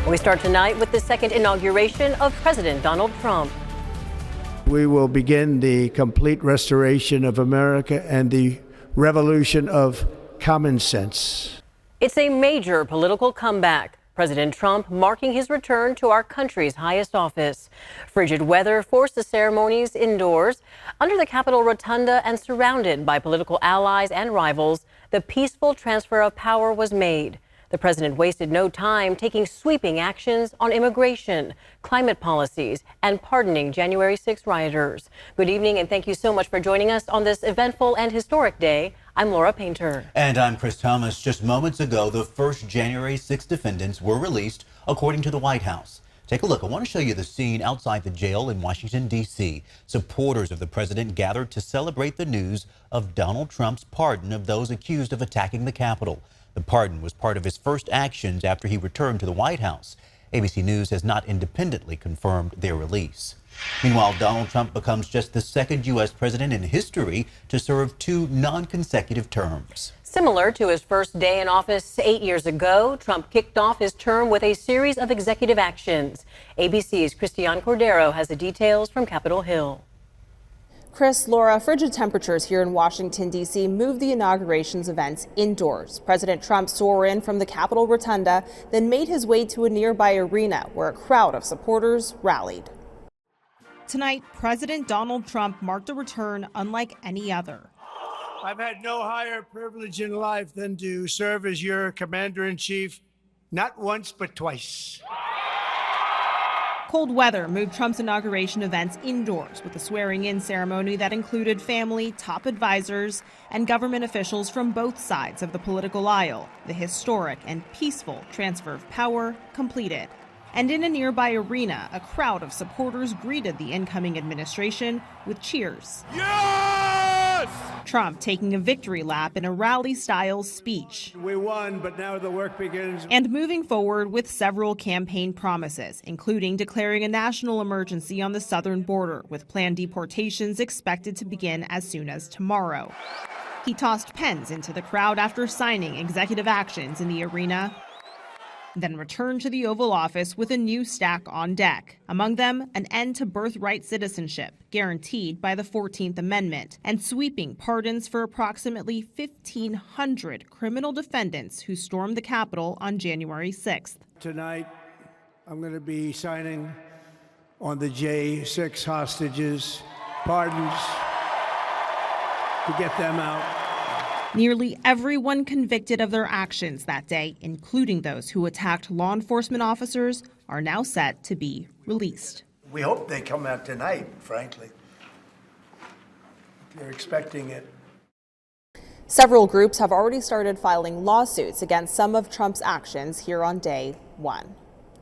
We start tonight with the second inauguration of President Donald Trump. We will begin the complete restoration of America and the revolution of common sense. It's a major political comeback. President Trump marking his return to our country's highest office. Frigid weather forced the ceremonies indoors. Under the Capitol Rotunda and surrounded by political allies and rivals, the peaceful transfer of power was made. The president wasted no time taking sweeping actions on immigration, climate policies, and pardoning January 6 rioters. Good evening, and thank you so much for joining us on this eventful and historic day. I'm Laura Painter. And I'm Chris Thomas. Just moments ago, the first January 6 defendants were released, according to the White House. Take a look. I want to show you the scene outside the jail in Washington, D.C. Supporters of the president gathered to celebrate the news of Donald Trump's pardon of those accused of attacking the Capitol. The pardon was part of his first actions after he returned to the White House. ABC News has not independently confirmed their release. Meanwhile, Donald Trump becomes just the second U.S. president in history to serve 2 non-consecutive terms. Similar to his first day in office 8 years ago, Trump kicked off his term with a series of executive actions. ABC's Christiane Cordero has the details from Capitol Hill. Chris, Laura, frigid temperatures here in Washington, D.C. moved the inauguration's events indoors. President Trump swore in from the Capitol Rotunda, then made his way to a nearby arena where a crowd of supporters rallied. Tonight, President Donald Trump marked a return unlike any other. I've had no higher privilege in life than to serve as your commander-in-chief, not once, but twice. Cold weather moved Trump's inauguration events indoors with a swearing-in ceremony that included family, top advisors, and government officials from both sides of the political aisle. The historic and peaceful transfer of power completed. And in a nearby arena, a crowd of supporters greeted the incoming administration with cheers. Yes! Trump taking a victory lap in a rally-style speech. We won, but now the work begins. And moving forward with several campaign promises, including declaring a national emergency on the southern border, with planned deportations expected to begin as soon as tomorrow. He tossed pens into the crowd after signing executive actions in the arena, then returned to the Oval Office with a new stack on deck. Among them, an end to birthright citizenship, guaranteed by the 14th Amendment, and sweeping pardons for approximately 1,500 criminal defendants who stormed the Capitol on January 6th. Tonight, I'm going to be signing on the J6 hostages, pardons, to get them out. Nearly everyone convicted of their actions that day, including those who attacked law enforcement officers, are now set to be released. We hope they come out tonight, frankly. They're expecting it. Several groups have already started filing lawsuits against some of Trump's actions here on day 1.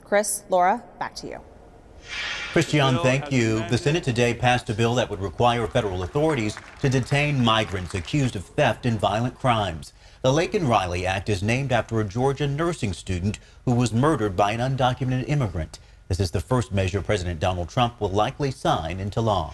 Chris, Laura, back to you. Christiane, thank you. The Senate today passed a bill that would require federal authorities to detain migrants accused of theft and violent crimes. The Laken Riley Act is named after a Georgia nursing student who was murdered by an undocumented immigrant. This is the first measure President Donald Trump will likely sign into law.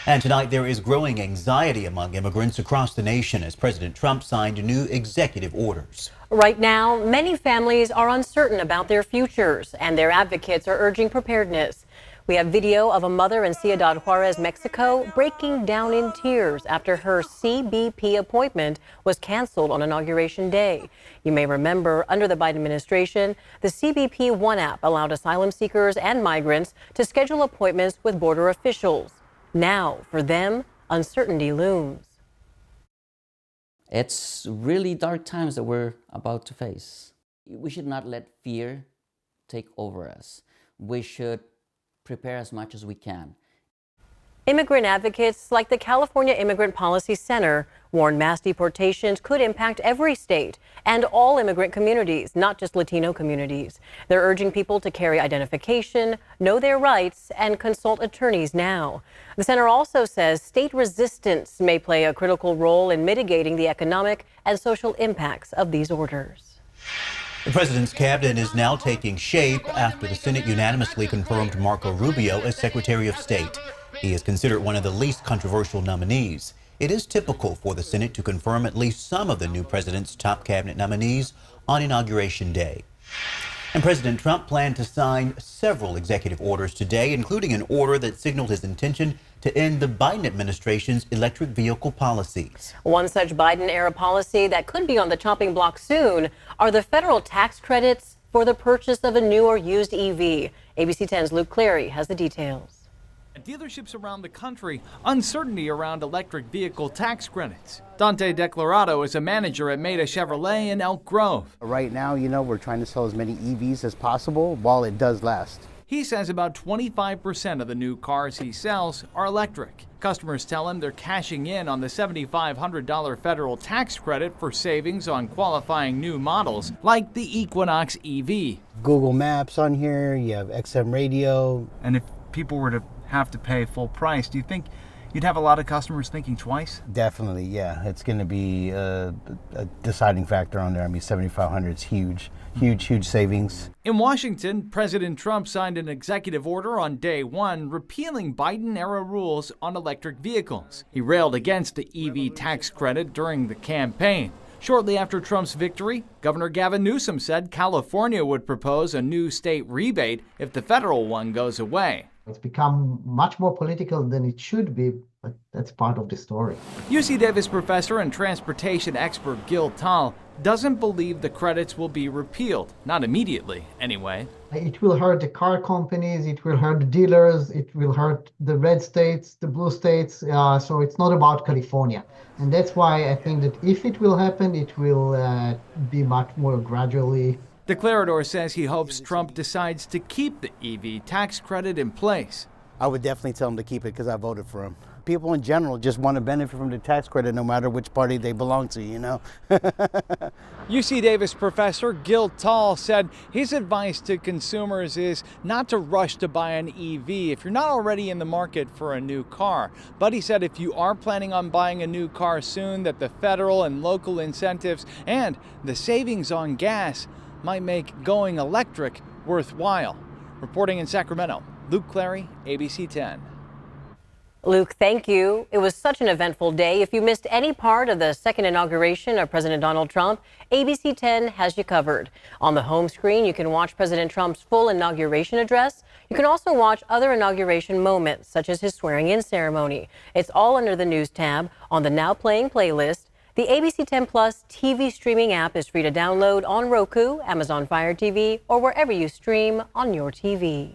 And tonight there is growing anxiety among immigrants across the nation as President Trump signed new executive orders. Right now, many families are uncertain about their futures, and their advocates are urging preparedness. We have video of a mother in Ciudad Juarez, Mexico, breaking down in tears after her CBP appointment was canceled on Inauguration Day. You may remember, under the Biden administration, the CBP One app allowed asylum seekers and migrants to schedule appointments with border officials. Now, for them, uncertainty looms. It's really dark times that we're about to face. We should not let fear take over us. We should prepare as much as we can. Immigrant advocates like the California Immigrant Policy Center warn mass deportations could impact every state and all immigrant communities, not just Latino communities. They're urging people to carry identification, know their rights, and consult attorneys now. The center also says state resistance may play a critical role in mitigating the economic and social impacts of these orders. The president's cabinet is now taking shape after the Senate unanimously confirmed Marco Rubio as Secretary of State. He is considered one of the least controversial nominees. It is typical for the Senate to confirm at least some of the new president's top cabinet nominees on Inauguration Day. And President Trump planned to sign several executive orders today, including an order that signaled his intention to end the Biden administration's electric vehicle policies. One such Biden-era policy that could be on the chopping block soon are the federal tax credits for the purchase of a new or used EV. ABC 10's Luke Clary has the details. At dealerships around the country, uncertainty around electric vehicle tax credits. Dante Declarado is a manager at Maida Chevrolet in Elk Grove. Right now, we're trying to sell as many EVs as possible while it does last. He says about 25% of the new cars he sells are electric. Customers tell him they're cashing in on the $7,500 federal tax credit for savings on qualifying new models, like the Equinox EV. Google Maps on here, you have XM radio. And if people were to have to pay full price, do you think you'd have a lot of customers thinking twice? Definitely, yeah. It's going to be a deciding factor on there. I mean, $7,500 is huge. Huge savings. In Washington, President Trump signed an executive order on day one repealing Biden-era rules on electric vehicles. He railed against the EV tax credit during the campaign. Shortly after Trump's victory, Governor Gavin Newsom said California would propose a new state rebate if the federal one goes away. It's become much more political than it should be, but that's part of the story. UC Davis professor and transportation expert Gil Tal doesn't believe the credits will be repealed, not immediately anyway. It will hurt the car companies, it will hurt the dealers, it will hurt the red states, the blue states, so it's not about California. And that's why I think that if it will happen, it will be much more gradually. Declarador says he hopes Trump decides to keep the EV tax credit in place. I would definitely tell him to keep it because I voted for him. People in general just want to benefit from the tax credit no matter which party they belong to, UC Davis professor Gil Tal said his advice to consumers is not to rush to buy an EV if you're not already in the market for a new car. But he said if you are planning on buying a new car soon, that the federal and local incentives and the savings on gas might make going electric worthwhile. Reporting in Sacramento, Luke Clary, ABC 10. Luke, thank you. It was such an eventful day. If you missed any part of the second inauguration of President Donald Trump, ABC 10 has you covered. On the home screen, you can watch President Trump's full inauguration address. You can also watch other inauguration moments, such as his swearing-in ceremony. It's all under the News tab on the Now Playing playlist. The ABC 10 Plus TV streaming app is free to download on Roku, Amazon Fire TV, or wherever you stream on your TV.